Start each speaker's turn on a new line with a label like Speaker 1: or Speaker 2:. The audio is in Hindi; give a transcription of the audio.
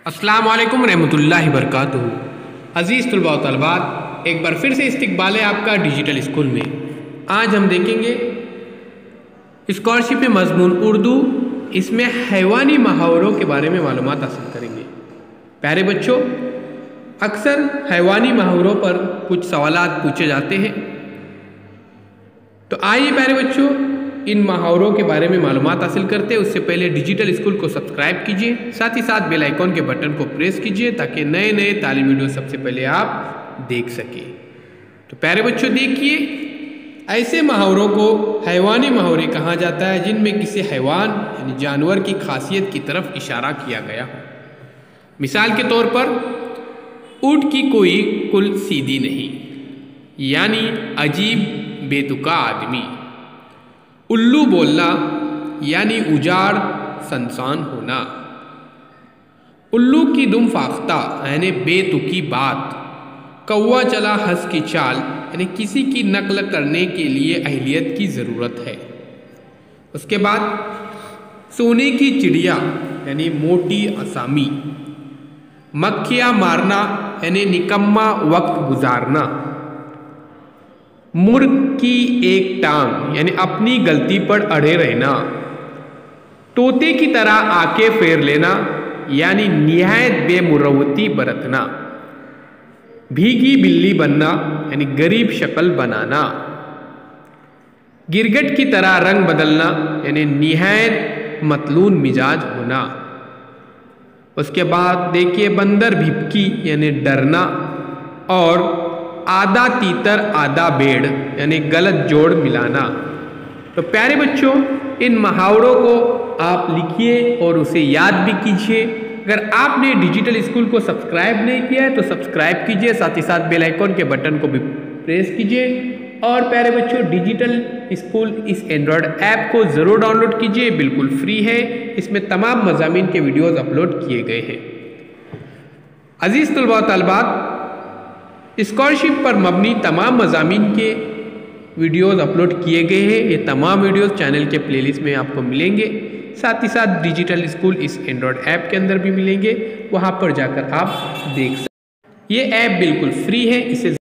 Speaker 1: अस्सलाम वालेकुम रहमतुल्लाहि बरकातुहू। अज़ीज़ तलबा व तलबात, एक बार फिर से इस्तकबाल है आपका डिजिटल स्कूल में। आज हम देखेंगे स्कॉलरशिप में मज़मून उर्दू, इसमें हैवानी मुहावरों के बारे में मालूमात हासिल करेंगे। प्यारे बच्चों, अक्सर हैवानी मुहावरों पर कुछ सवालात पूछे जाते हैं, तो आइए प्यारे बच्चों इन मुहावरों के बारे में मालूमात हासिल करते हैं। उससे पहले डिजिटल स्कूल को सब्सक्राइब कीजिए, साथ ही साथ बेल आइकॉन के बटन को प्रेस कीजिए ताकि नए नए तालीमी वीडियो सबसे पहले आप देख सकें। तो प्यारे बच्चों देखिए, ऐसे मुहावरों को हैवानी मुहावरे कहा जाता है जिनमें किसी हैवान यानी जानवर की खासियत की तरफ इशारा किया गया हो। मिसाल के तौर पर, ऊँट की कोई कुल सीधी नहीं, यानी अजीब बेतुका आदमी। उल्लू बोलना, यानी उजाड़ सनसान होना। उल्लू की दुम फाख्ता, यानी बेतुकी बात। कौवा चला हंस की चाल, यानी किसी की नकल करने के लिए अहलियत की ज़रूरत है। उसके बाद सोने की चिड़िया, यानी मोटी असामी। मक्खियाँ मारना, यानी निकम्मा वक्त गुजारना। मुर्ग की एक टांग, यानी अपनी गलती पर अड़े रहना। तोते की तरह आंखें फेर लेना, यानी निहायत बेमुरवती बरतना। भीगी बिल्ली बनना, यानी गरीब शक्ल बनाना। गिरगिट की तरह रंग बदलना, यानी निहायत मतलून मिजाज होना। उसके बाद देखिए बंदर भिपकी, यानी डरना। और आधा तीतर आधा बेड़, यानी गलत जोड़ मिलाना। तो प्यारे बच्चों, इन मुहावरों को आप लिखिए और उसे याद भी कीजिए। अगर आपने डिजिटल स्कूल को सब्सक्राइब नहीं किया है तो सब्सक्राइब कीजिए, साथ ही साथ बेल आइकॉन के बटन को भी प्रेस कीजिए। और प्यारे बच्चों, डिजिटल स्कूल इस एंड्रॉयड ऐप को ज़रूर डाउनलोड कीजिए, बिल्कुल फ्री है। इसमें तमाम मज़ामीन के वीडियोज़ अपलोड किए गए हैं। अज़ीज़ तलबा व तलबात, स्कॉलरशिप पर मबनी तमाम मज़ामीन के वीडियोज़ अपलोड किए गए हैं। ये तमाम वीडियोज़ चैनल के प्लेलिस्ट में आपको मिलेंगे। साथ ही साथ डिजिटल स्कूल इस एंड्रॉयड ऐप के अंदर भी मिलेंगे, वहाँ पर जाकर आप देख सकते हैं। ये ऐप बिल्कुल फ्री है, इसे